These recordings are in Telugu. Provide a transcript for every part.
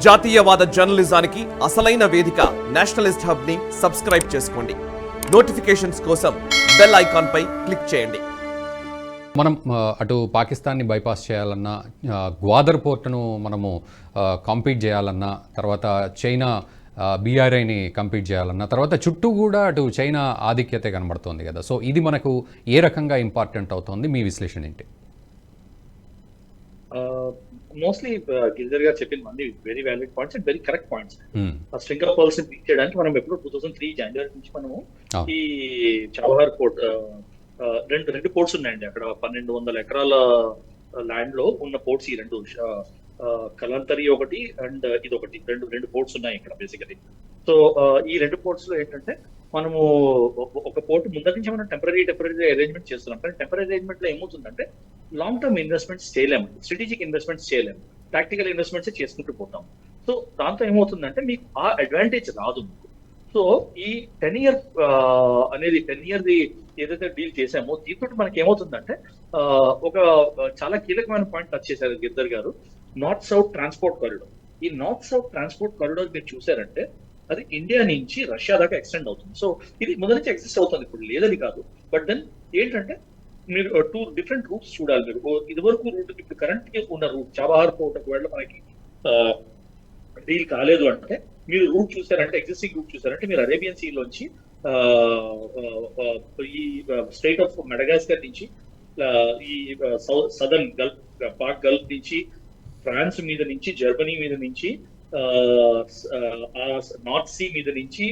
జాతీయవాద జర్నలిజానికి అసలైన వేదిక నేషనలిస్ట్ హబ్ ని సబ్స్క్రైబ్ చేసుకోండి. నోటిఫికేషన్స్ కోసం బెల్ ఐకాన్ పై క్లిక్ చేయండి. మనం అటు పాకిస్తాన్ని బైపాస్ చేయాలన్నా, గ్వాదర్ పోర్ట్ను మనము కాంపీట్ చేయాలన్నా, తర్వాత చైనా బీఆర్ఐని కంపీట్ చేయాలన్నా, తర్వాత చుట్టూ కూడా అటు చైనా ఆధిక్యత కనబడుతోంది కదా. సో ఇది మనకు ఏ రకంగా ఇంపార్టెంట్ అవుతుంది, మీ విశ్లేషణ ఏంటి? మోస్ట్లీ గిరిధర్ గారు చెప్పిన అన్ని very valid points and very correct points. ఆ స్ట్రింగ్ ఆఫ్ పర్ల్స్ బీట్ చేయడానికి మనం ఎప్పుడు 2003 జనవరి నుంచి మనము ఈ చాబహార్ పోర్ట్ రెండు పోర్ట్స్ ఉన్నాయండి. అక్కడ 1200 ఎకరాల ల్యాండ్ లో ఉన్న పోర్ట్స్ ఈ రెండు, కలంతరి ఒకటి అండ్ ఇది ఒకటి, రెండు పోర్ట్స్ ఉన్నాయి ఇక్కడ బేసికలీ. సో ఈ రెండు పోర్ట్స్ లో ఏంటంటే మనము ఒక పోర్ట్ ముందర నుంచి మనం టెంపరీ అరేంజ్మెంట్ చేస్తున్నాం. కానీ టెంపరీ అరేంజ్మెంట్ లో ఏమవుతుందంటే లాంగ్ టర్మ్ ఇన్వెస్ట్మెంట్స్ చేయలేము, స్ట్రాటజిక్ ఇన్వెస్ట్మెంట్స్ చేయలేము, టాక్టికల్ ఇన్వెస్ట్మెంట్స్ చేసుకుంటూ పోతాం. సో దాంతో ఏమవుతుందంటే మీకు ఆ అడ్వాంటేజ్ రాదు మీకు. సో ఈ 10 year అనేది 10 year ఏదైతే డీల్ చేసామో దీంతో మనకి ఏమవుతుందంటే ఒక చాలా కీలకమైన పాయింట్ టచ్ చేశారు గిరిధర్ గారు, నార్త్ సౌత్ ట్రాన్స్పోర్ట్ కారిడార్. ఈ నార్త్ సౌత్ ట్రాన్స్పోర్ట్ కారిడార్ మీరు చూసారంటే అది ఇండియా నుంచి రష్యా దాకా ఎక్స్టెండ్ అవుతుంది. సో ఇది మొదటి నుంచి ఎగ్జిస్ట్ అవుతుంది, ఇప్పుడు లేదని కాదు. బట్ దెన్ ఏంటంటే మీరు 2 different రూట్స్ చూడాలి. మీరు ఇదివరకు రూట్, ఇప్పుడు కరెంట్ ఉన్న రూట్ చాబహార్ పోర్ట్ ఒకవేళ మనకి డీల్ కాలేదు అంటే మీరు రూట్ చూసారంటే, ఎగ్జిస్టింగ్ రూట్ చూసారంటే మీరు అరేబియన్ సీ లోంచి ఈ స్టేట్ ఆఫ్ మెడగాస్కర్ నుంచి ఈ సదర్న్ గల్ఫ్, పాక్ గల్ఫ్ నుంచి, ఫ్రాన్స్ మీద నుంచి, జర్మనీ మీద నుంచి, నార్త్ సీ మీద నుంచి,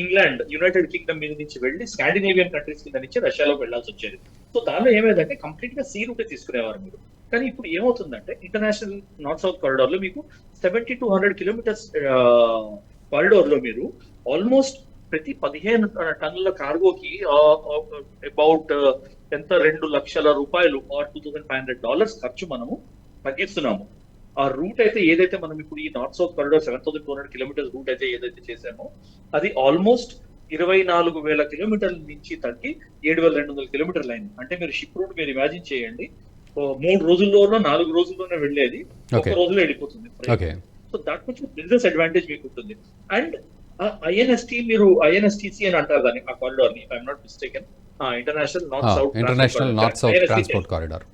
ఇంగ్లాండ్, యునైటెడ్ కింగ్డమ్ మీద నుంచి వెళ్ళి స్కాండినేవియన్ కంట్రీస్ కింద నుంచి రష్యాలోకి వెళ్లాల్సి వచ్చేది. సో దానిలో ఏమైందంటే కంప్లీట్ గా సీ రూటే తీసుకునేవారు మీరు. కానీ ఇప్పుడు ఏమవుతుందంటే ఇంటర్నేషనల్ నార్త్ సౌత్ కారిడార్ లో మీకు 70 to 100 kilometers కారిడార్ లో మీరు ఆల్మోస్ట్ ప్రతి 15 టన్నుల కార్గోకి అబౌట్ ఎంత 2 లక్షల రూపాయలు ఆర్ $2,500 ఖర్చు మనము తగ్గిస్తున్నాము. ఆ రూట్ అయితే ఏదైతే మనం ఇప్పుడు ఈ north south corridor 7,200 kilometers route అయితే ఏదైతే చేసామో అది ఆల్మోస్ట్ 24,000 kilometers నుంచి తగ్గి 7,200 kilometers అయింది. అంటే మీరు షిప్ రూట్ మీరు ఇమాజిన్ చేయండి, 3 రోజుల్లోనో 4 రోజుల్లోనే వెళ్ళేది ఒక రోజులో వెళ్ళిపోతుంది. సో దాట్ కొంచెం బిజినెస్ అడ్వాంటేజ్ మీకు ఉంటుంది. అండ్ ఐఎన్ఎస్టీ, మీరు ఐఎన్ఎస్టీసీ అని అంటారు దాన్ని, ఆ కారిడార్ ని, I'm not mistaken, international north south transport corridor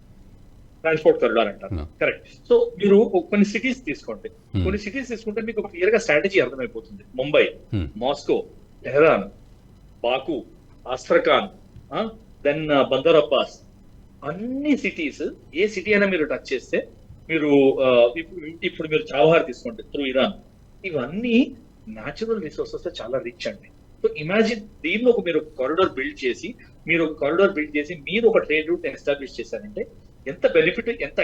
అంటారు, కరెక్ట్. సో మీరు కొన్ని సిటీస్ తీసుకోండి, కొన్ని సిటీస్ తీసుకుంటే మీకు క్లియర్ గా స్ట్రాటజీ అర్థమైపోతుంది. ముంబై, మాస్కో, టెహరాన్, బాకు, ఆస్ట్రఖాన్, దెన్ బందర్ అబ్బాస్, అన్ని సిటీస్, ఏ సిటీ అయినా మీరు టచ్ చేస్తే మీరు ఇప్పుడు మీరు చాబహార్ తీసుకోండి త్రూ ఇరాన్, ఇవన్నీ న్యాచురల్ రిసోర్సెస్ చాలా రిచ్ అండి. సో ఇమాజిన్ దీన్ని మీరు కారిడార్ బిల్డ్ చేసి, మీరు ఒక ట్రేడ్ రూట్ ఎస్టాబ్లిష్ చేశారంటే ఎంత బెనిఫిట్, ఎంత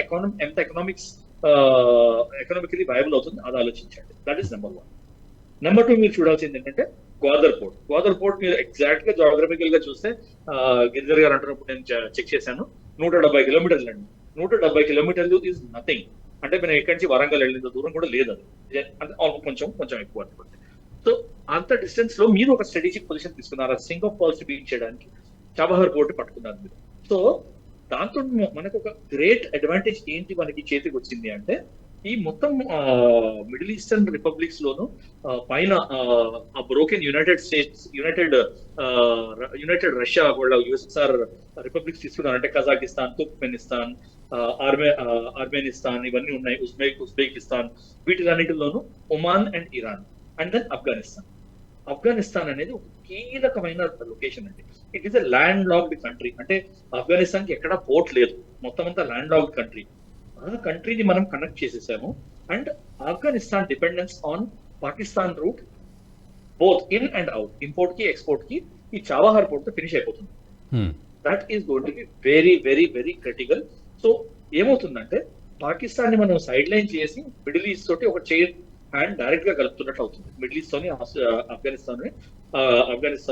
ఎకనామికలీ వయబుల్ అవుతుంది, అది ఆలోచించండి. That is number 1. నెంబర్ 2 మీరు చూడాల్సింది ఏంటంటే గ్వాదర్ పోర్ట్ మీరు ఎగ్జాక్ట్ గా జాగ్రఫికల్ గా చూస్తే, గిరిధర్ గారు అంటున్నప్పుడు నేను చెక్ చేశాను, 170 kilometers అండి. 170 kilometers ఈజ్ నథింగ్. అంటే మనం ఎక్కడి నుంచి వరంగల్ వెళ్ళినంత దూరం కూడా లేదు, అది కొంచెం ఎక్కువ అనుకోండి. సో అంత డిస్టెన్స్ లో మీరు ఒక స్ట్రాటజిక్ పొజిషన్ తీసుకున్నారు, స్ట్రింగ్ ఆఫ్ పర్ల్స్ బీట్ చేయడానికి చాబహార్ పోర్ట్ పట్టుకున్నారు మీరు. సో దాంతో మనకు ఒక గ్రేట్ అడ్వాంటేజ్ ఏంటి మనకి చేతికి వచ్చింది అంటే, ఈ మొత్తం మిడిల్ ఈస్టర్న్ రిపబ్లిక్స్ లోను పైన broken United States, United Russia వాళ్ళ యుఎస్ఎస్ఆర్ రిపబ్లిక్స్ తీసుకున్నారంటే కజాకిస్తాన్, తుర్క్మెనిస్తాన్, ఆర్మేనిస్తాన్, ఇవన్నీ ఉన్నాయి, ఉజ్బెకిస్తాన్, వీటిలన్నిటిలోనూ Oman and Iran, and then Afghanistan అనేది ఒక కీలకమైన లొకేషన్ అండి. It is a land locked country. అంటే ఆఫ్ఘనిస్తాన్ కి ఎక్కడా పోర్ట్ లేదు, మొత్తం అంతా ల్యాండ్ లాక్డ్ కంట్రీ. ఆ కంట్రీని మనం కనెక్ట్ చేసేసాము. And Afghanistan dependence on Pakistan route both in and out, import కి ఎక్స్పోర్ట్ కి ఈ చాబహార్ పోర్ట్ తో ఫినిష్ అయిపోతుంది. That is going to be very very very critical. So ఏమవుతుందంటే పాకిస్తాన్ ని మనం సైడ్ లైన్ చేసి మిడిల్ ఈస్ట్ తోటి ఒక చైన్ హ్యాండ్ డైరెక్ట్ గా కలుపుతున్నట్టు అవుతుంది. మిడిల్ ఈస్ట్ తోని ఆఫ్ఘనిస్తాన్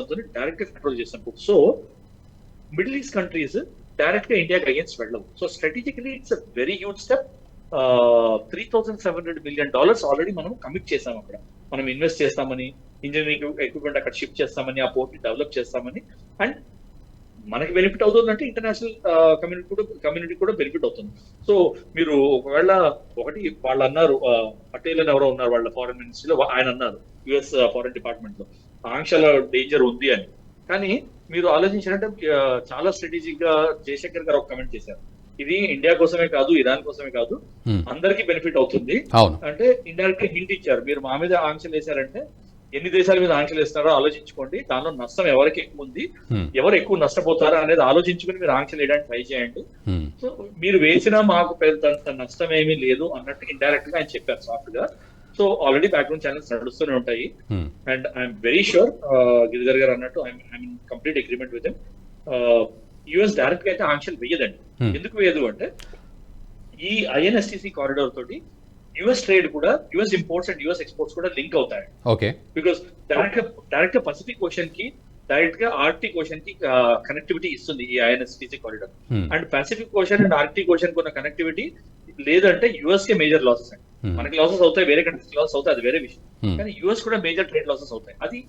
తోని డైరెక్ట్ గా కంట్రోల్ చేసినప్పుడు, so middle east countries direct గా ఇండియాకి అగేన్స్ట్ వెళ్ళవు. So strategically it's a very huge step. $3,700 million already మనం కమిట్ చేసాం. అక్కడ మనం ఇన్వెస్ట్ చేస్తామని, ఇంజనీరింగ్ ఎక్విప్మెంట్ అక్కడ షిఫ్ట్ చేస్తామని, ఆ పోర్ట్ ని డెవలప్ చేస్తామని. అండ్ మనకి బెనిఫిట్ అవుతుంది అంటే ఇంటర్నేషనల్ కమ్యూనిటీ కూడా బెనిఫిట్ అవుతుంది. సో మీరు ఒకవేళ ఒకటి వాళ్ళు అన్నారు, పటేల్ అని ఎవరో ఉన్నారు వాళ్ళ ఫారెన్ మినిస్ట్రీలో, ఆయన అన్నారు యుఎస్ ఫారెన్ డిపార్ట్మెంట్ లో ఆంక్షల డేంజర్ ఉంది అని. కానీ మీరు ఆలోచించారంటే చాలా స్ట్రాటజిక్ గా జయశంకర్ గారు ఒక కమెంట్ చేశారు, ఇది ఇండియా కోసమే కాదు, ఇరాన్ కోసమే కాదు, అందరికి బెనిఫిట్ అవుతుంది అంటే ఇండైరెక్ట్ గా హింట్ ఇచ్చారు. మీరు మా మీద ఆంక్షలు వేశారంటే ఎన్ని దేశాల మీద ఆంక్షలు వేస్తున్నారో ఆలోచించుకోండి, దానిలో నష్టం ఎవరికి ఎక్కువ ఉంది, ఎవరు ఎక్కువ నష్టపోతారా అనేది ఆలోచించుకుని మీరు ఆంక్షలు వేయడానికి ట్రై చేయండి. సో మీరు వేసినా మాకు పెద్ద నష్టం ఏమీ లేదు అన్నట్టు ఇండైరెక్ట్ గా ఆయన చెప్పారు సాఫ్ట్ గా. సో ఆల్రెడీ బ్యాక్గ్రౌండ్ ఛానల్స్ నడుస్తూనే ఉంటాయి. And I'm very sure Giridhar గారు అన్నట్టు I'm in complete agreement with him. US direct గా అయితే ఆంక్షలు వేయదండి. ఎందుకు వేయదు అంటే ఈ ఐఎన్ఎస్టిసి కారిడార్ తోటి యుఎస్ ట్రేడ్ కూడా, US imports and US exports కూడా లింక్ అవుతాయి. ఓకే, బికాస్ డైరెక్ట్ గా పసిఫిక్ ఓషన్ కి, డైరెక్ట్ గా ఆర్క్టిక్ ఓషన్ కి కనెక్టివిటీ ఇస్తుంది ఈ INSTC corridor. And Pacific ocean and Arctic ocean కున్న కనెక్టివిటీ లేదంటే యుఎస్ కే మేజర్ లాసెస్ అండి. మనకి లాసెస్ అవుతాయి, వేరే కంట్రీస్ లాసెస్ అవుతాయి, అది వేరే విషయం. కానీ యుఎస్ కూడా మేజర్ ట్రేడ్ లాసెస్ అవుతాయి. అది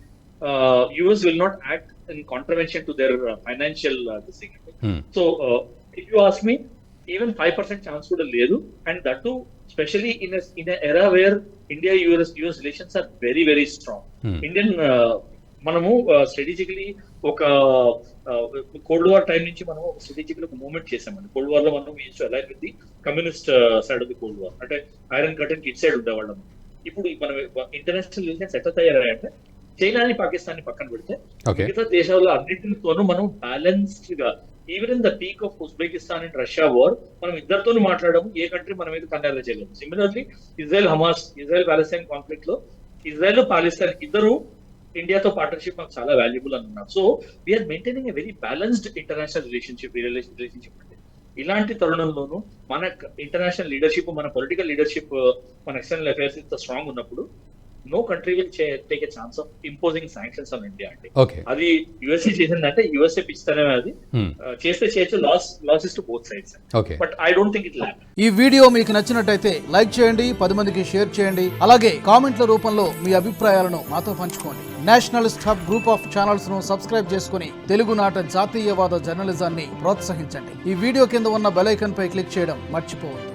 US will not act in contravention to their financial thing. So if you ask me, even 5% chance కూడా లేదు. And that too specially in era where India US relations are very very strong. Indian మనము స్ట్రాటజికలీ ఒక కోల్డ్ వార్ టైం నుంచి మనం స్ట్రాటజికల్ ఒక మూవ్మెంట్ చేసామండి. కోల్డ్ వార్ లో మనం align with the communist side of the cold war, అంటే ఐరన్ కర్టన్ కి ఇట్ సైడ్ ఉండేవాళ్ళం. ఇప్పుడు మనం ఇంటర్నేషనల్ రిలేషన్స్ ఎట్లా తయారయ్యాయంటే, చైనాని పాకిస్తాన్ ని పక్కన పెడితే మిగతా దేశాల్లో అన్నింటితోనూ మనం బ్యాలెన్స్డ్ గా, even in the peak of Uzbekistan and Russia war, మనం ఇద్దరితోనూ మాట్లాడము, ఏ కంట్రీ మన మీద కన్యాలు చేయలేము. సిమిలర్లీ ఇజ్రాయెల్ పాలస్తీన్ కాన్ఫ్లిక్ట్ లో ఇజ్రాయెల్ పాలిస్తాన్ ఇద్దరు ఇండియాతో పార్ట్నర్షిప్ మాకు చాలా వాల్యుబుల్ అని ఉన్నారు. So we are maintaining a very balanced international relationship అంటే ఇలాంటి తరుణంలోనూ మన ఇంటర్నేషనల్ లీడర్షిప్, మన పొలిటికల్ లీడర్షిప్, మన ఎక్స్టర్నల్ అఫైర్స్ ఇంత స్ట్రాంగ్ ఉన్నప్పుడు no country will take a chance of imposing sanctions on India అంటే. అది యుఎస్ఏ చేసిందంటే యుఎస్ఏ పిచ్చితనే, అది చేస్తే చేయొచ్చు, loss is to both sides. But I don't think it lack. ఈ వీడియో మీకు నచ్చినట్టయితే లైక్ చేయండి, 10 మందికి షేర్ చేయండి, అలాగే కామెంట్ల రూపంలో మీ అభిప్రాయాలను మాతో పంచుకోండి. Nationalist hub group of channels ను సబ్స్క్రైబ్ చేసుకుని తెలుగునాట జాతీయవాద జర్నలిజాన్ని ప్రోత్సహించండి. ఈ వీడియో కింద ఉన్న బెల్ ఐకాన్ పై క్లిక్ చేయడం మర్చిపోవద్దు.